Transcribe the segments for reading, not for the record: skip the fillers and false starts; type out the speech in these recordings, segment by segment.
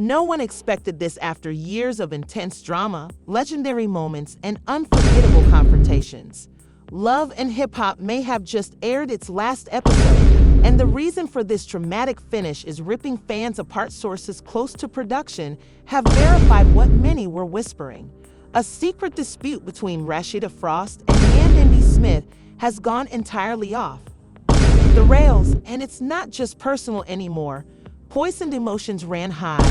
No one expected this after years of intense drama, legendary moments, and unforgettable confrontations. Love and Hip Hop may have just aired its last episode, and the reason for this dramatic finish is ripping fans apart. Sources close to production have verified what many were whispering. A secret dispute between Rasheeda Frost and Yandy Smith has gone entirely off the rails, and it's not just personal anymore. Poisoned emotions ran high,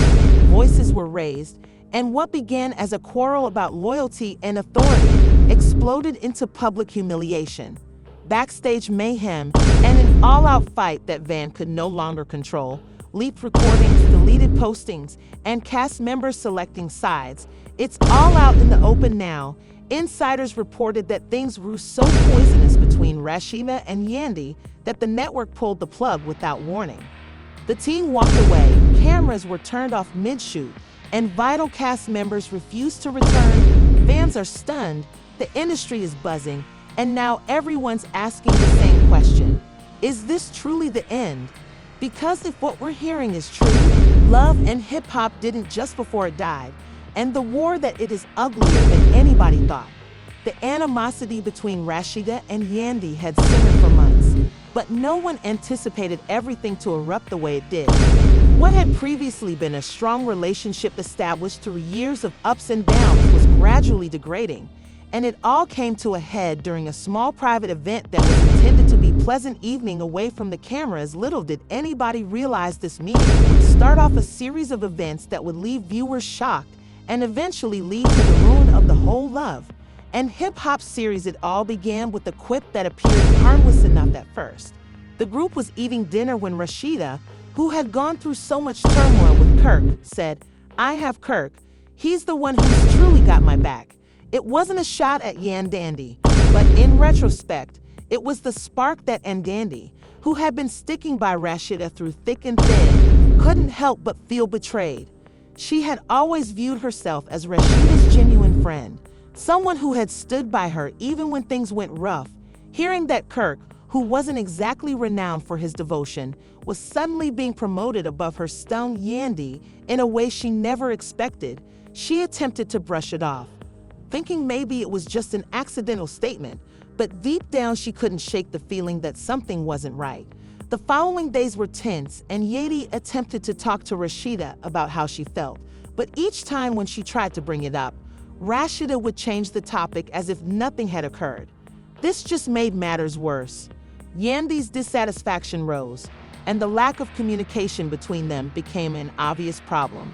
voices were raised, and what began as a quarrel about loyalty and authority exploded into public humiliation. Backstage mayhem and an all-out fight that Van could no longer control, leaked recordings, deleted postings, and cast members selecting sides. It's all out in the open now. Insiders reported that things grew so poisonous between Rasheeda and Yandy that the network pulled the plug without warning. The team walked away, cameras were turned off mid-shoot, and vital cast members refused to return. Fans are stunned, the industry is buzzing, and now everyone's asking the same question. Is this truly the end? Because if what we're hearing is true, Love and Hip Hop didn't just before it died, and the war that it is uglier than anybody thought. The animosity between Rasheeda and Yandy had simmered for months, but no one anticipated everything to erupt the way it did. What had previously been a strong relationship established through years of ups and downs was gradually degrading, and it all came to a head during a small private event that was intended to be a pleasant evening away from the cameras. Little did anybody realize this meeting would start off a series of events that would leave viewers shocked and eventually lead to the ruin of the whole Love and Hip Hop series. It all began with a quip that appeared harmless enough at first. The group was eating dinner when Rasheeda, who had gone through so much turmoil with Kirk, said, "I have Kirk. He's the one who's truly got my back." It wasn't a shot at Yandy, but in retrospect, it was the spark that Yandy, who had been sticking by Rasheeda through thick and thin, couldn't help but feel betrayed. She had always viewed herself as Rasheeda's genuine friend, someone who had stood by her even when things went rough. Hearing that Kirk, who wasn't exactly renowned for his devotion, was suddenly being promoted above her stung Yandy in a way she never expected, she attempted to brush it off, thinking maybe it was just an accidental statement, but deep down she couldn't shake the feeling that something wasn't right. The following days were tense, and Yandy attempted to talk to Rasheeda about how she felt, but each time when she tried to bring it up, Rasheeda would change the topic as if nothing had occurred. This just made matters worse. Yandy's dissatisfaction rose, and the lack of communication between them became an obvious problem.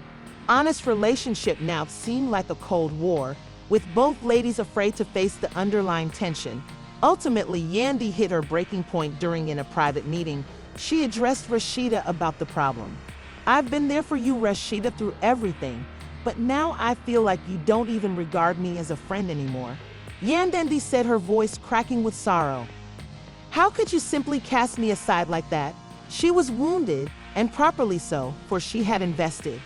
Honest relationship now seemed like a cold war, with both ladies afraid to face the underlying tension. Ultimately, Yandy hit her breaking point during a private meeting. She addressed Rasheeda about the problem. "I've been there for you, Rasheeda, through everything, but now I feel like you don't even regard me as a friend anymore." Yandy said, her voice cracking with sorrow. "How could you simply cast me aside like that?" She was wounded, and properly so, for she had invested.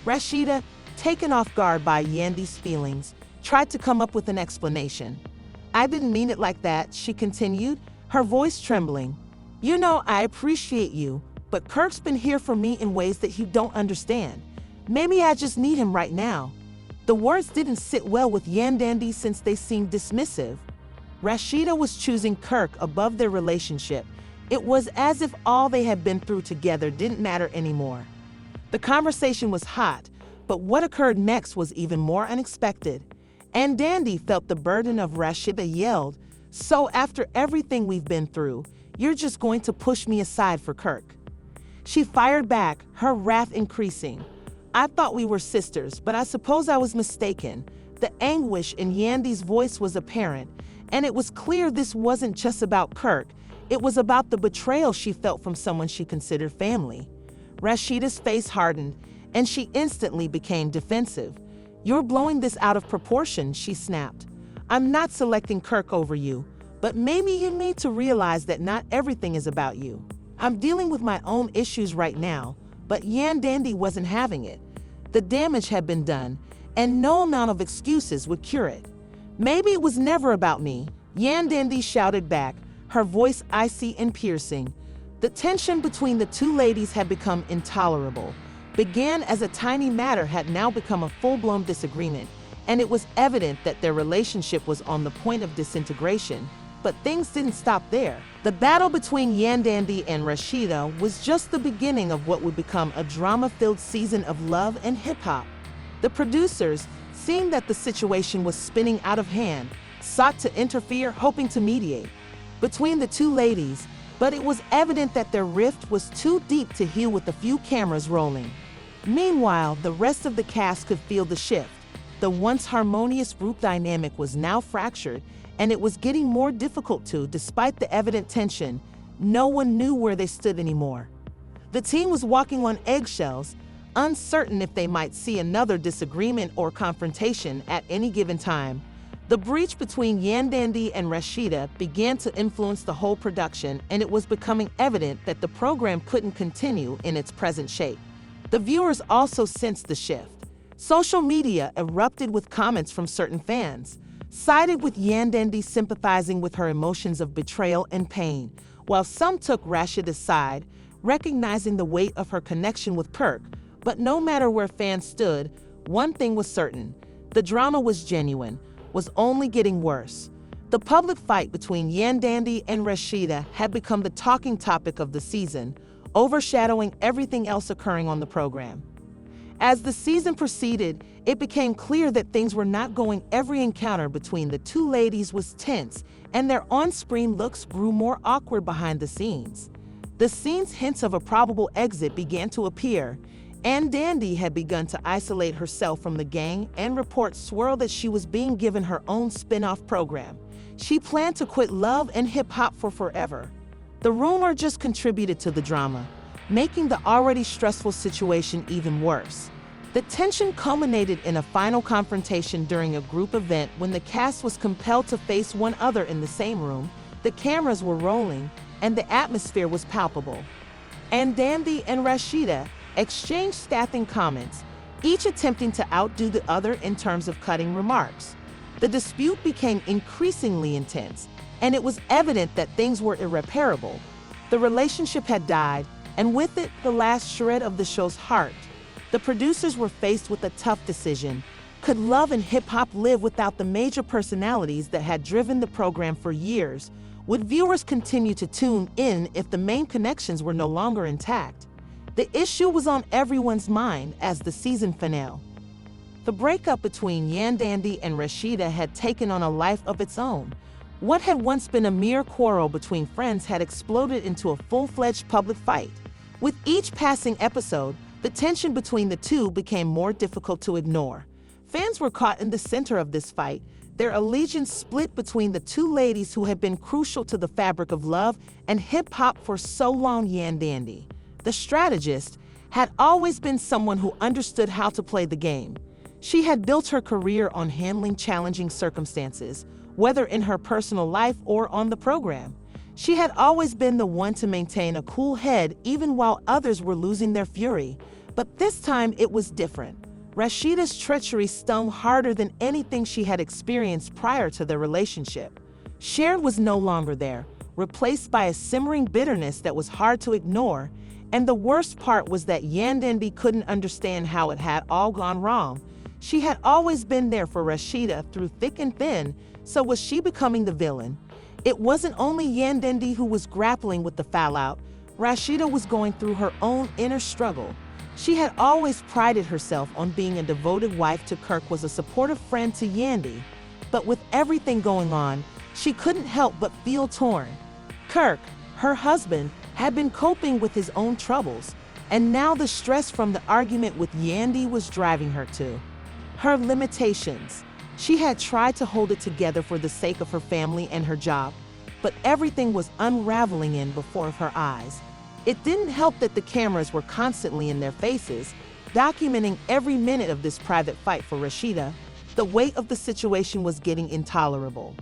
Rasheeda, taken off guard by Yandy's feelings, tried to come up with an explanation. "I didn't mean it like that," she continued, her voice trembling. "You know, I appreciate you, but Kirk's been here for me in ways that you don't understand. Maybe I just need him right now." The words didn't sit well with Yandy since they seemed dismissive. Rasheeda was choosing Kirk above their relationship. It was as if all they had been through together didn't matter anymore. The conversation was hot, but what occurred next was even more unexpected. And Yandy felt the burden of Rasheeda yelled, "So after everything we've been through, you're just going to push me aside for Kirk?" She fired back, her wrath increasing. "I thought we were sisters, but I suppose I was mistaken." The anguish in Yandy's voice was apparent, and it was clear this wasn't just about Kirk. It was about the betrayal she felt from someone she considered family. Rasheeda's face hardened, and she instantly became defensive. "You're blowing this out of proportion," she snapped. "I'm not selecting Kirk over you, but maybe you need to realize that not everything is about you. I'm dealing with my own issues right now," but Yandy wasn't having it. The damage had been done, and no amount of excuses would cure it. "Maybe it was never about me," Yandy shouted back, her voice icy and piercing. The tension between the two ladies had become intolerable. began as a tiny matter had now become a full-blown disagreement, and it was evident that their relationship was on the point of disintegration. But things didn't stop there. The battle between Yandy and Rasheeda was just the beginning of what would become a drama-filled season of love and hip-hop. The producers, seeing that the situation was spinning out of hand, sought to interfere, hoping to mediate between the two ladies, but it was evident that their rift was too deep to heal with a few cameras rolling. Meanwhile, the rest of the cast could feel the shift. The once harmonious group dynamic was now fractured, and it was getting more difficult to, despite the evident tension. No one knew where they stood anymore. The team was walking on eggshells, uncertain if they might see another disagreement or confrontation at any given time. The breach between Yandy and Rasheeda began to influence the whole production, and it was becoming evident that the program couldn't continue in its present shape. The viewers also sensed the shift. Social media erupted with comments from certain fans, sided with Yandy sympathizing with her emotions of betrayal and pain, while some took Rasheeda's side, recognizing the weight of her connection with Kirk. But no matter where fans stood, one thing was certain: the drama was genuine, was only getting worse. The public fight between Yandy and Rasheeda had become the talking topic of the season, overshadowing everything else occurring on the program. As the season proceeded, it became clear that things were not going. Every encounter between the two ladies was tense, and their on-screen looks grew more awkward behind the scenes. The scene's hints of a probable exit began to appear, and Yandy had begun to isolate herself from the gang, and reports swirled that she was being given her own spin-off program. She planned to quit love and hip-hop for forever. The rumor just contributed to the drama, making the already stressful situation even worse. The tension culminated in a final confrontation during a group event when the cast was compelled to face one another in the same room. The cameras were rolling, and the atmosphere was palpable. And Yandy and Rasheeda exchanged scathing comments, each attempting to outdo the other in terms of cutting remarks. The dispute became increasingly intense, and it was evident that things were irreparable. The relationship had died, and with it, the last shred of the show's heart. The producers were faced with a tough decision. Could love and hip-hop live without the major personalities that had driven the program for years? Would viewers continue to tune in if the main connections were no longer intact? The issue was on everyone's mind as the season finale. The breakup between Yandy and Rasheeda had taken on a life of its own. What had once been a mere quarrel between friends had exploded into a full-fledged public fight. With each passing episode, the tension between the two became more difficult to ignore. Fans were caught in the center of this fight, their allegiance split between the two ladies who had been crucial to the fabric of love and hip-hop for so long. Yandy, the strategist, had always been someone who understood how to play the game. She had built her career on handling challenging circumstances, whether in her personal life or on the program. She had always been the one to maintain a cool head even while others were losing their fury. But this time it was different. Rasheeda's treachery stung harder than anything she had experienced prior to their relationship. Cher was no longer there, replaced by a simmering bitterness that was hard to ignore. And the worst part was that Yandy couldn't understand how it had all gone wrong. She had always been there for Rasheeda through thick and thin, so was she becoming the villain? It wasn't only Yandy who was grappling with the fallout. Rasheeda was going through her own inner struggle. She had always prided herself on being a devoted wife to Kirk, was a supportive friend to Yandy. But with everything going on, she couldn't help but feel torn. Kirk, her husband, had been coping with his own troubles, and now the stress from the argument with Yandy was driving her to her limitations. She had tried to hold it together for the sake of her family and her job, but everything was unraveling in before her eyes. It didn't help that the cameras were constantly in their faces, documenting every minute of this private fight for Rasheeda. The weight of the situation was getting intolerable.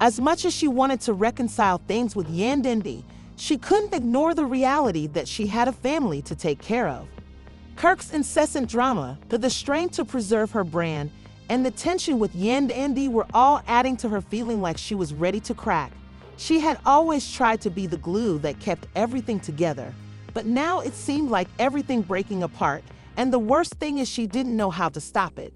As much as she wanted to reconcile things with Yandy, she couldn't ignore the reality that she had a family to take care of. Kirk's incessant drama, the strain to preserve her brand, and the tension with Yandy were all adding to her feeling like she was ready to crack. She had always tried to be the glue that kept everything together, but now it seemed like everything breaking apart And the worst thing is she didn't know how to stop it.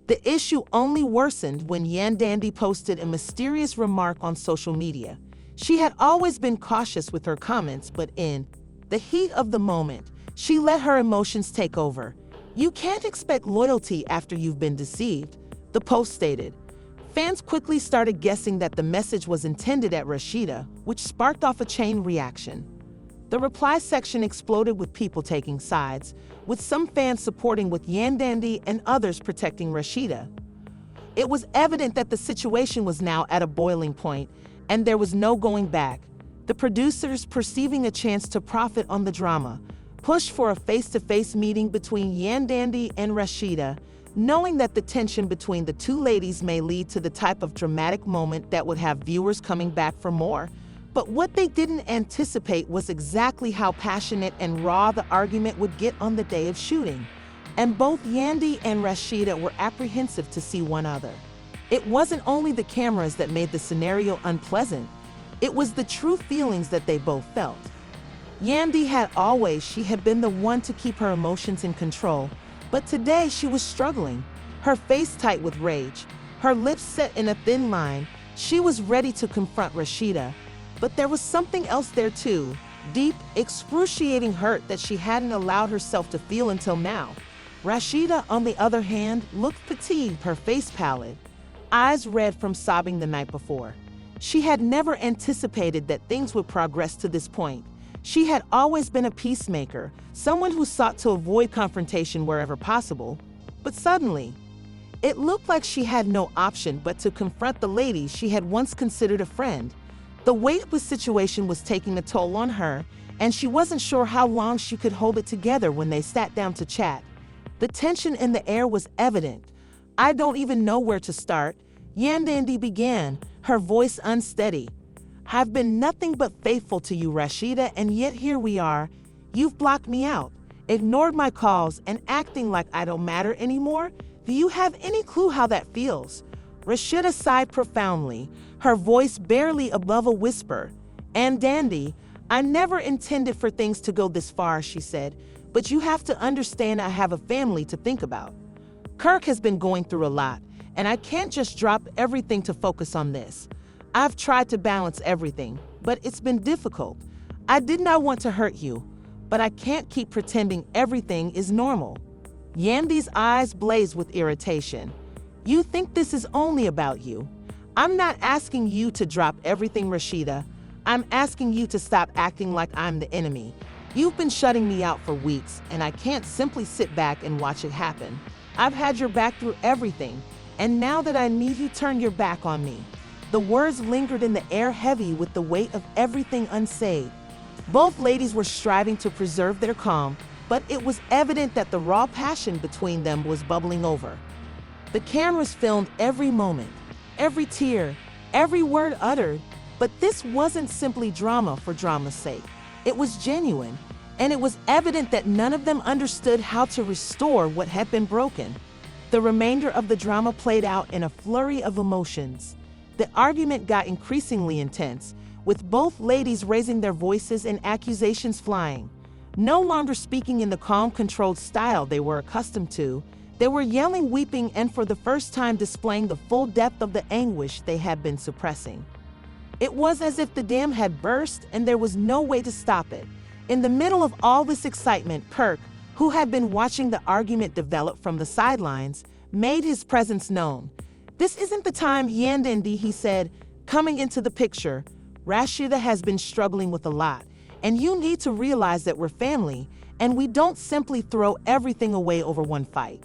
The issue only worsened when Yandy posted a mysterious remark on social media. She had always been cautious with her comments, but in the heat of the moment, she let her emotions take over. "You can't expect loyalty after you've been deceived," the post stated. Fans quickly started guessing that the message was intended at Rasheeda, which sparked off a chain reaction. The reply section exploded with people taking sides, with some fans supporting with Yandy and others protecting Rasheeda. It was evident that the situation was now at a boiling point, and there was no going back. The producers, perceiving a chance to profit on the drama, pushed for a face-to-face meeting between Yandy and Rasheeda, knowing that the tension between the two ladies may lead to the type of dramatic moment that would have viewers coming back for more. But what they didn't anticipate was exactly how passionate and raw the argument would get on the day of shooting. And both Yandy and Rasheeda were apprehensive to see one another. It wasn't only the cameras that made the scenario unpleasant, it was the true feelings that they both felt. Yandy she had been the one to keep her emotions in control, but today she was struggling, her face tight with rage, her lips set in a thin line. She was ready to confront Rasheeda, but there was something else there too, deep, excruciating hurt that she hadn't allowed herself to feel until now. Rasheeda, on the other hand, looked fatigued, her face pallid, eyes red from sobbing the night before. She had never anticipated that things would progress to this point. She had always been a peacemaker, someone who sought to avoid confrontation wherever possible. But suddenly, it looked like she had no option but to confront the lady she had once considered a friend. The weight of the situation was taking a toll on her, and she wasn't sure how long she could hold it together when they sat down to chat. The tension in the air was evident. "I don't even know where to start," Yandy began, her voice unsteady. "I've been nothing but faithful to you, Rasheeda, and yet here we are. You've blocked me out, ignored my calls, and acting like I don't matter anymore. Do you have any clue how that feels?" Rasheeda sighed profoundly, her voice barely above a whisper. "And Yandy, I never intended for things to go this far," she said, "but you have to understand I have a family to think about. Kirk has been going through a lot, and I can't just drop everything to focus on this. I've tried to balance everything, but it's been difficult. I did not want to hurt you, but I can't keep pretending everything is normal." Yandy's eyes blazed with irritation. "You think this is only about you? I'm not asking you to drop everything, Rasheeda. I'm asking you to stop acting like I'm the enemy. You've been shutting me out for weeks, and I can't simply sit back and watch it happen. I've had your back through everything, and now that I need you, turn your back on me." The words lingered in the air, heavy with the weight of everything unsaid. Both ladies were striving to preserve their calm, but it was evident that the raw passion between them was bubbling over. The cameras filmed every moment, every tear, every word uttered, but this wasn't simply drama for drama's sake. It was genuine, and it was evident that none of them understood how to restore what had been broken. The remainder of the drama played out in a flurry of emotions. The argument got increasingly intense, with both ladies raising their voices and accusations flying. No longer speaking in the calm, controlled style they were accustomed to, they were yelling, weeping, and for the first time displaying the full depth of the anguish they had been suppressing. It was as if the dam had burst and there was no way to stop it. In the middle of all this excitement, Kirk, who had been watching the argument develop from the sidelines, made his presence known. "This isn't the time, Yandy," he said, coming into the picture. "Rasheeda has been struggling with a lot, and you need to realize that we're family, and we don't simply throw everything away over one fight."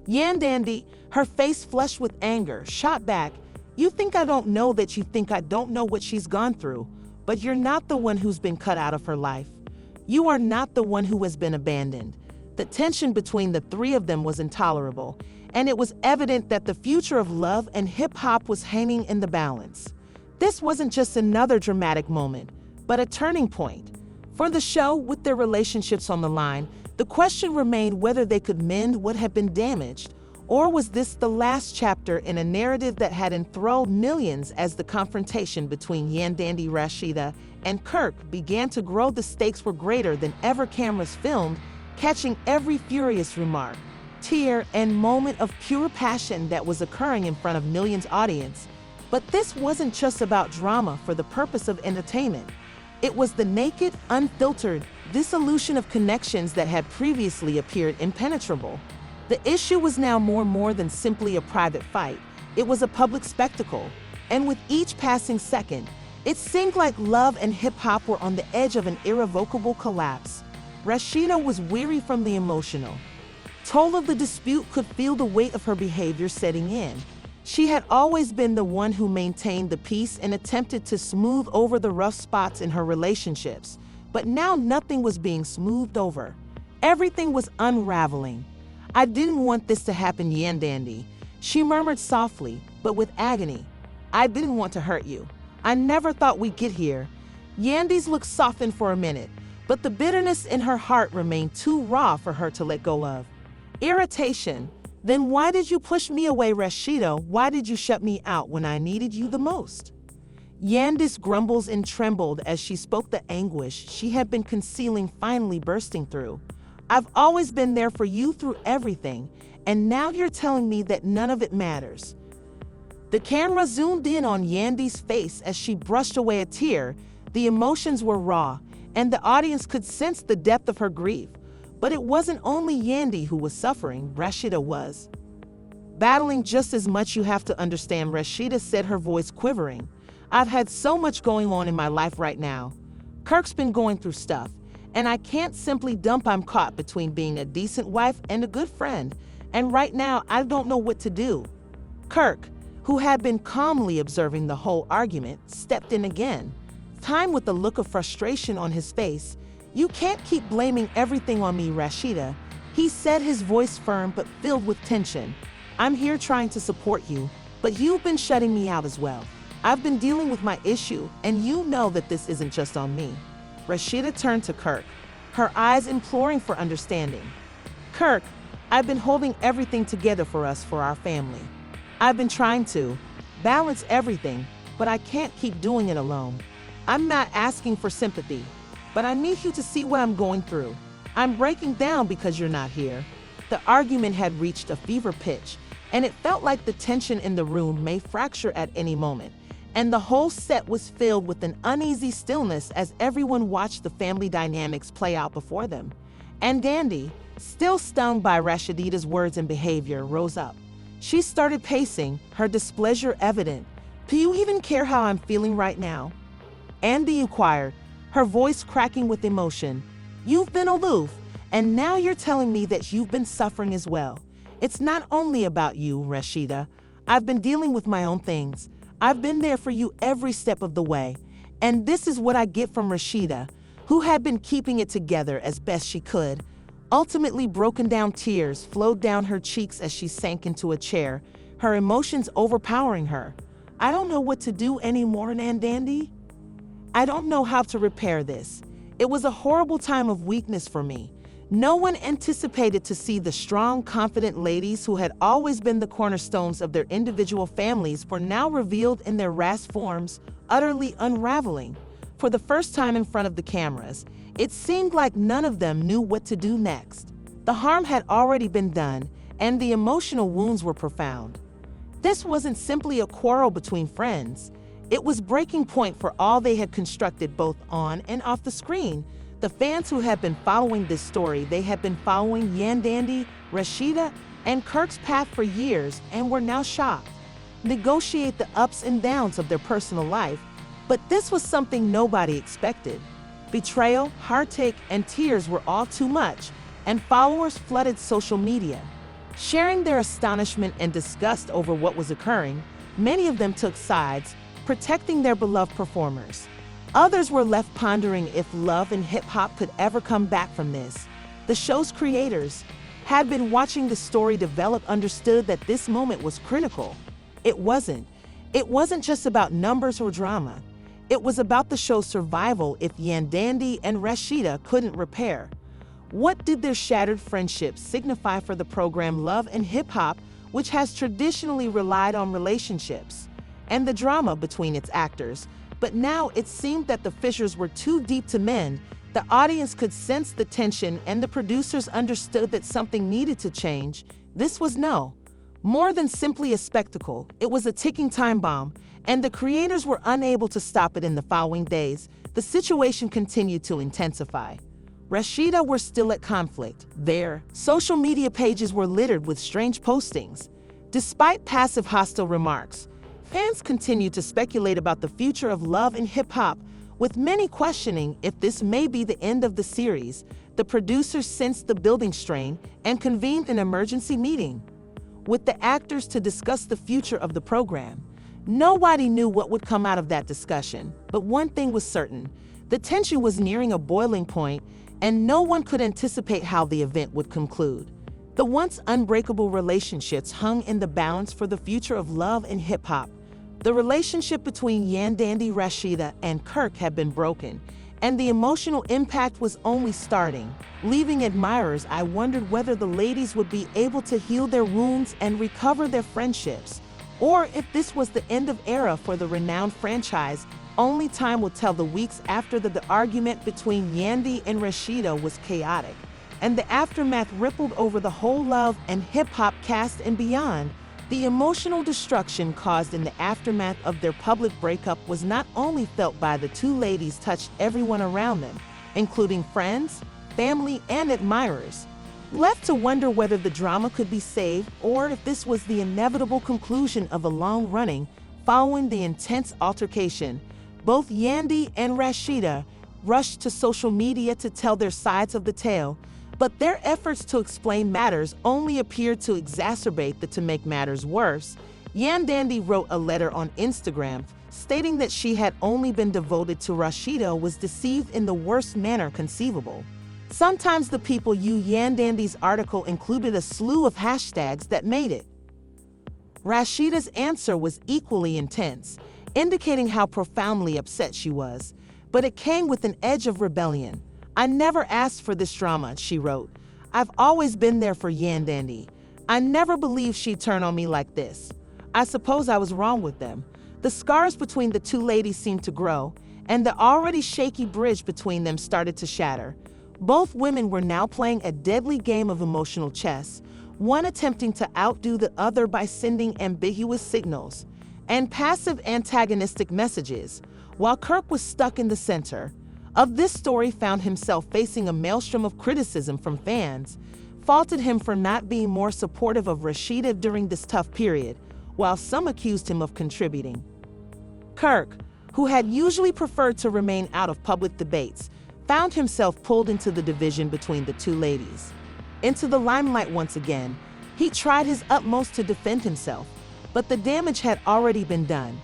Yandy, her face flushed with anger, shot back, "You think I don't know that you think I don't know what she's gone through, but you're not the one who's been cut out of her life. You are not the one who has been abandoned." The tension between the three of them was intolerable, and it was evident that the future of love and hip-hop was hanging in the balance. This wasn't just another dramatic moment, but a turning point. For the show, with their relationships on the line, the question remained whether they could mend what had been damaged, or was this the last chapter in a narrative that had enthralled millions as the confrontation between Yandy, Rasheeda, and Kirk began to grow. The stakes were greater than ever. Cameras filmed, catching every furious remark, tear, and moment of pure passion that was occurring in front of millions audience. But this wasn't just about drama for the purpose of entertainment. It was the naked, unfiltered dissolution of connections that had previously appeared impenetrable. The issue was now more than simply a private fight. It was a public spectacle. And with each passing second, it seemed like love and hip-hop were on the edge of an irrevocable collapse. Rasheeda was weary from the emotional toll of the dispute, could feel the weight of her behavior setting in. She had always been the one who maintained the peace and attempted to smooth over the rough spots in her relationships. But now nothing was being smoothed over. Everything was unraveling. "I didn't want this to happen, Yandy," she murmured softly, but with agony. "I didn't want to hurt you. I never thought we'd get here." Yandy's look softened for a minute, but the bitterness in her heart remained too raw for her to let go of. Irritation. "Then why did you push me away, Rasheeda? Why did you shut me out when I needed you the most?" Yandy's grumbles and trembled as she spoke, the anguish she had been concealing finally bursting through. "I've always been there for you through everything, and now you're telling me that none of it matters." The camera zoomed in on Yandy's face as she brushed away a tear. The emotions were raw, and the audience could sense the depth of her grief. But it wasn't only Yandy who was suffering, Rasheeda was battling just as much. "You have to understand," Rasheeda said, her voice quivering. "I've had so much going on in my life right now. Kirk's been going through stuff, and I can't simply dump. I'm caught between being a decent wife and a good friend, and right now I don't know what to do." Kirk, who had been calmly observing the whole argument, stepped in again, time with a look of frustration on his face. "You can't keep blaming everything on me, Rasheeda," he said, his voice firm but filled with tension. "I'm here trying to support you, but you've been shutting me out as well. I've been dealing with my issue, and you know that this isn't just on me." Rasheeda turned to Kirk, her eyes imploring for understanding. "Kirk, I've been holding everything together for us, for our family. I've been trying to balance everything, but I can't keep doing it alone. I'm not asking for sympathy, but I need you to see what I'm going through. I'm breaking down because you're not here." The argument had reached a fever pitch, and it felt like the tension in the room may fracture at any moment. And the whole set was filled with an uneasy stillness as everyone watched the family dynamics play out before them. And Yandy, still stunned by Rasheeda's words and behavior, rose up. She started pacing, her displeasure evident. "Do you even care how I'm feeling right now?" Yandy inquired, her voice cracking with emotion. "You've been aloof, and now you're telling me that you've been suffering as well. It's not only about you, Rasheeda. I've been dealing with my own things. I've been there for you every step of the way. And this is what I get from Rasheeda, who had been keeping it together as best she could." Ultimately, broken down tears flowed down her cheeks as she sank into a chair, her emotions overpowering her. "I don't know what to do anymore, Yandy. I don't know how to repair this. It was a horrible time of weakness for me. No one anticipated to see the strong, confident ladies who had always been the cornerstones of their individual families were now revealed in their rash forms, utterly unraveling. For the first time in front of the cameras, it seemed like none of them knew what to do next. The harm had already been done, and the emotional wounds were profound. This wasn't simply a quarrel between friends. It was breaking point for all they had constructed both on and off the screen. The fans who had been following this story, they had been following Yandy, Rasheeda, and Kirk's path for years and were now shocked. Negotiate the ups and downs of their personal life, but this was something nobody expected. Betrayal, heartache, and tears were all too much, and followers flooded social media, sharing their astonishment and disgust over what was occurring. Many of them took sides, protecting their beloved performers. Others were left pondering if love and hip-hop could ever come back from this. The show's creators had been watching the story develop, understood that this moment was critical. It wasn't just about numbers or drama. It was about the show's survival if Yandy and Rasheeda couldn't repair. What did their shattered friendships signify for the program Love and Hip Hop, which has traditionally relied on relationships and the drama between its actors? But now it seemed that the fissures were too deep to mend. The audience could sense the tension, and the producers understood that something needed to change. This was more than simply a spectacle. It was a ticking time bomb, and the creators were unable to stop it. In the following days, the situation continued to intensify. Rasheeda were still at conflict. Their social media pages were littered with strange postings. Despite passive hostile remarks, fans continued to speculate about the future of love and hip-hop, with many questioning if this may be the end of the series. The producers sensed the building strain and convened an emergency meeting with the actors to discuss the future of the program. Nobody knew what would come out of that discussion, but one thing was certain: the tension was nearing a boiling point, and no one could anticipate how the event would conclude. The once unbreakable relationships hung in the balance for the future of love and hip-hop. The relationship between Yandy, Rasheeda, and Kirk had been broken, and the emotional impact was only starting. Leaving admirers, I wondered whether the ladies would be able to heal their wounds and recover their friendships, or if this was the end of era for the renowned franchise. Only time would tell. The weeks after the argument between Yandy and Rasheeda was chaotic, and the aftermath rippled over the whole love and hip-hop cast and beyond. The emotional destruction caused in the aftermath of their public breakup was not only felt by the two ladies, touched everyone around them, including friends, family, and admirers. Left to wonder whether the drama could be saved, or if this was the inevitable conclusion of a long running. Following the intense altercation, both Yandy and Rasheeda rushed to social media to tell their sides of the tale, but their efforts to explain matters only appeared to exacerbate to make matters worse. Yandy wrote a letter on Instagram stating that she had only been devoted to Rasheeda, was deceived in the worst manner conceivable. Sometimes the people Yandy's article included a slew of hashtags that made it. Rasheeda's answer was equally intense, indicating how profoundly upset she was, but it came with an edge of rebellion. "I never asked for this drama," she wrote. "I've always been there for Yandy. I never believed she'd turn on me like this. I suppose I was wrong with them." The scars between the two ladies seemed to grow, and the already shaky bridge between them started to shatter. Both women were now playing a deadly game of emotional chess, one attempting to outdo the other by sending ambiguous signals and passive antagonistic messages, while Kirk was stuck in the center of this story, found himself facing a maelstrom of criticism from fans, faulted him for not being more supportive of Rasheeda during this tough period, while some accused him of contributing. Kirk, who had usually preferred to remain out of public debates, found himself pulled into the division between the two ladies. Into the limelight once again, he tried his utmost to defend himself, but the damage had already been done.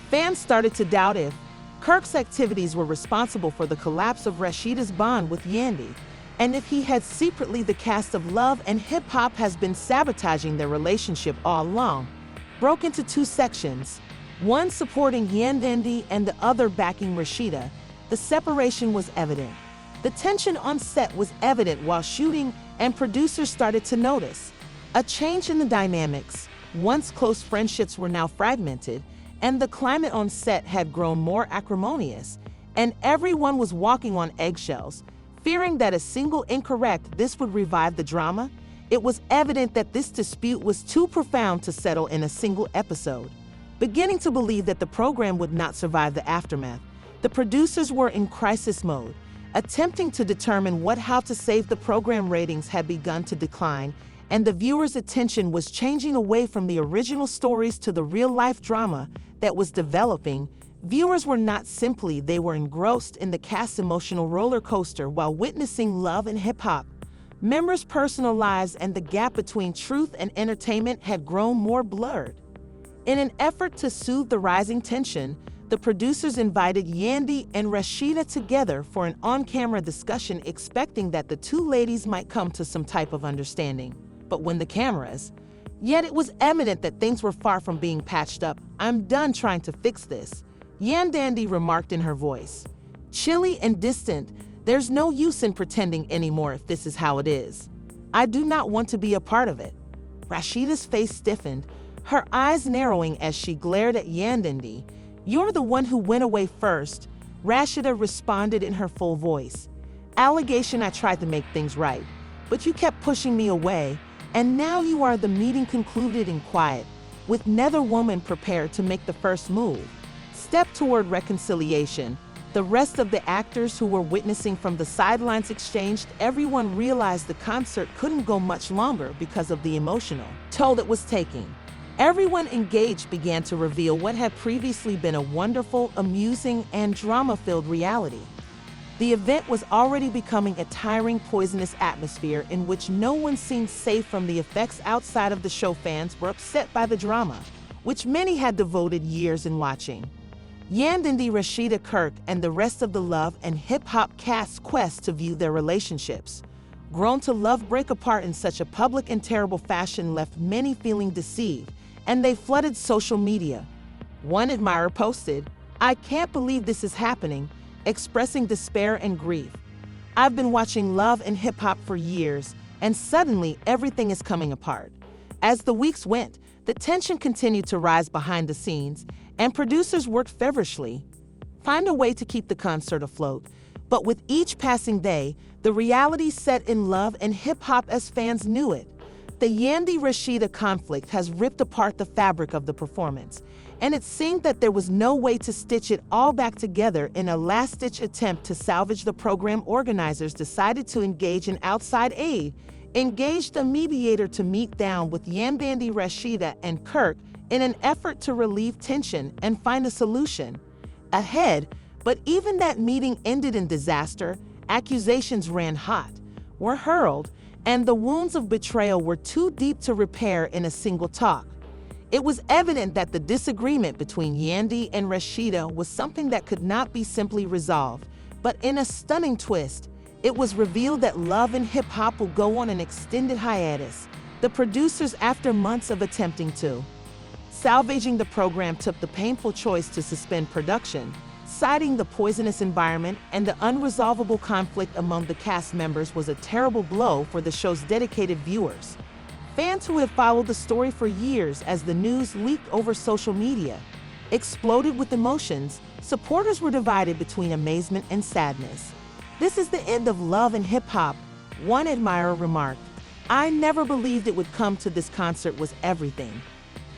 Fans started to doubt if Kirk's activities were responsible for the collapse of Rasheeda's bond with Yandy, and if he had secretly. The cast of Love and Hip Hop has been sabotaging their relationship all along. Broke into two sections, one supporting Yandy and the other backing Rasheeda. The separation was evident. The tension on set was evident while shooting, and producers started to notice a change in the dynamics. Once close friendships were now fragmented, and the climate on set had grown more acrimonious, and everyone was walking on eggshells, fearing that a single incorrect this would revive the drama. It was evident that this dispute was too profound to settle in a single episode. Beginning to believe that the program would not survive the aftermath, the producers were in crisis mode, attempting to determine how to save the program. Ratings had begun to decline, and the viewers' attention was changing away from the original stories to the real-life drama that was developing. Viewers were not simply, they were engrossed in the cast's emotional roller coaster while witnessing Love and Hip Hop. Members' personal lives and the gap between truth and entertainment had grown more blurred. In an effort to soothe the rising tension, the producers invited Yandy and Rasheeda together for an on-camera discussion, expecting that the two ladies might come to some type of understanding. But when the cameras, yet it was evident that things were far from being patched up. "I'm done trying to fix this," Yandy remarked in her voice, chilly and distant. "There's no use in pretending anymore if this is how it is. I do not want to be a part of it." Rasheeda's face stiffened, her eyes narrowing as she glared at Yandy. "You're the one who went away first," Rasheeda responded in her full voice. Allegation I tried to make things right, but you kept pushing me away, and now you are the meeting concluded in quiet, with neither woman prepared to make the first move. Step toward reconciliation. The rest of the actors who were witnessing from the sidelines exchanged. Everyone realized the concert couldn't go much longer because of the emotional toll it was taking. Everyone engaged began to reveal what had previously been a wonderful, amusing, and drama-filled reality. The event was already becoming a tiring, poisonous atmosphere in which no one seemed safe from the effects outside of the show. Fans were upset by the drama, which many had devoted years in watching. Yandy, Rasheeda, Kirk, and the rest of the Love and Hip Hop cast's quest to view their relationships grown to love break apart in such a public and terrible fashion left many feeling deceived, and they flooded social media. One admirer posted, "I can't believe this is happening," expressing despair and grief. "I've been watching Love and Hip Hop for years, and suddenly everything is coming apart." As the weeks went, the tension continued to rise behind the scenes, and producers worked feverishly find a way to keep the concert afloat. But with each passing day, the reality set in Love and Hip Hop as fans knew it. The Yandy-Rasheeda conflict has ripped apart the fabric of the performance, and it seemed that there was no way to stitch it all back together. In a last-ditch attempt to salvage the program, organizers decided to engage in outside aid, engaged a mediator to meet down with Yandy, Rasheeda, and Kirk in an effort to relieve tension and find a solution ahead. But even that meeting ended in disaster. Accusations ran hot, were hurled, and the wounds of betrayal were too deep to repair in a single talk. It was evident that the disagreement between Yandy and Rasheeda was something that could not be simply resolved. But in a stunning twist, it was revealed that Love and Hip Hop will go on an extended hiatus. The producers, after months of attempting to salvaging the program, took the painful choice to suspend production, citing the poisonous environment and the unresolvable conflict among the cast members was a terrible blow for the show's dedicated viewers. Fans who had followed the story for years as the news leaked over social media exploded with emotions. Supporters were divided between amazement and sadness. "This is the end of Love and Hip Hop," one admirer remarked. "I never believed it would come to this. Concert was everything."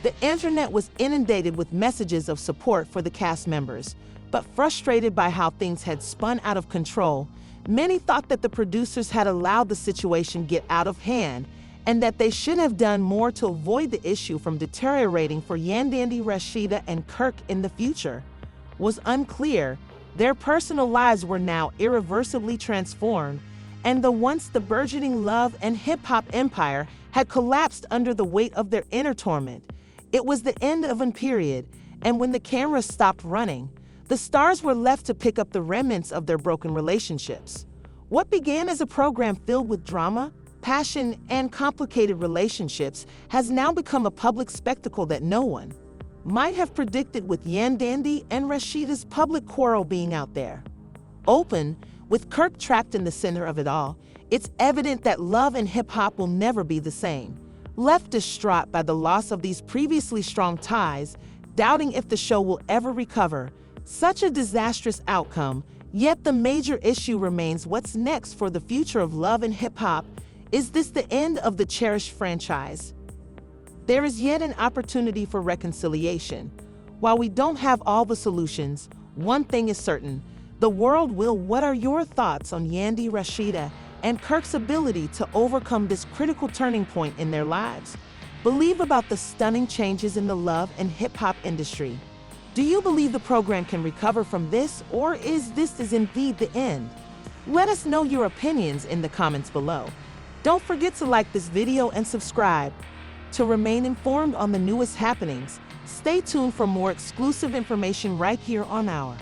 The internet was inundated with messages of support for the cast members, but frustrated by how things had spun out of control. Many thought that the producers had allowed the situation get out of hand and that they should have done more to avoid the issue from deteriorating for Yandy, Rasheeda, and Kirk in the future was unclear. Their personal lives were now irreversibly transformed, and the burgeoning Love and Hip Hop empire had collapsed under the weight of their inner torment. It was the end of a period, and when the cameras stopped running, the stars were left to pick up the remnants of their broken relationships. What began as a program filled with drama, passion, and complicated relationships has now become a public spectacle that no one might have predicted, with Yandy and Rasheeda's public quarrel being out there open, with Kirk trapped in the center of it all. It's evident that Love and Hip Hop will never be the same. Left distraught by the loss of these previously strong ties, doubting if the show will ever recover such a disastrous outcome. Yet the major issue remains: what's next for the future of Love and Hip Hop? Is this the end of the cherished franchise? There is yet an opportunity for reconciliation. While we don't have all the solutions, one thing is certain: the world will. What are your thoughts on Yandy, Rasheeda, and Kirk's ability to overcome this critical turning point in their lives? Believe about the stunning changes in the Love and Hip Hop industry. Do you believe the program can recover from this, or is this indeed the end? Let us know your opinions in the comments below. Don't forget to like this video and subscribe to remain informed on the newest happenings. Stay tuned for more exclusive information right here on our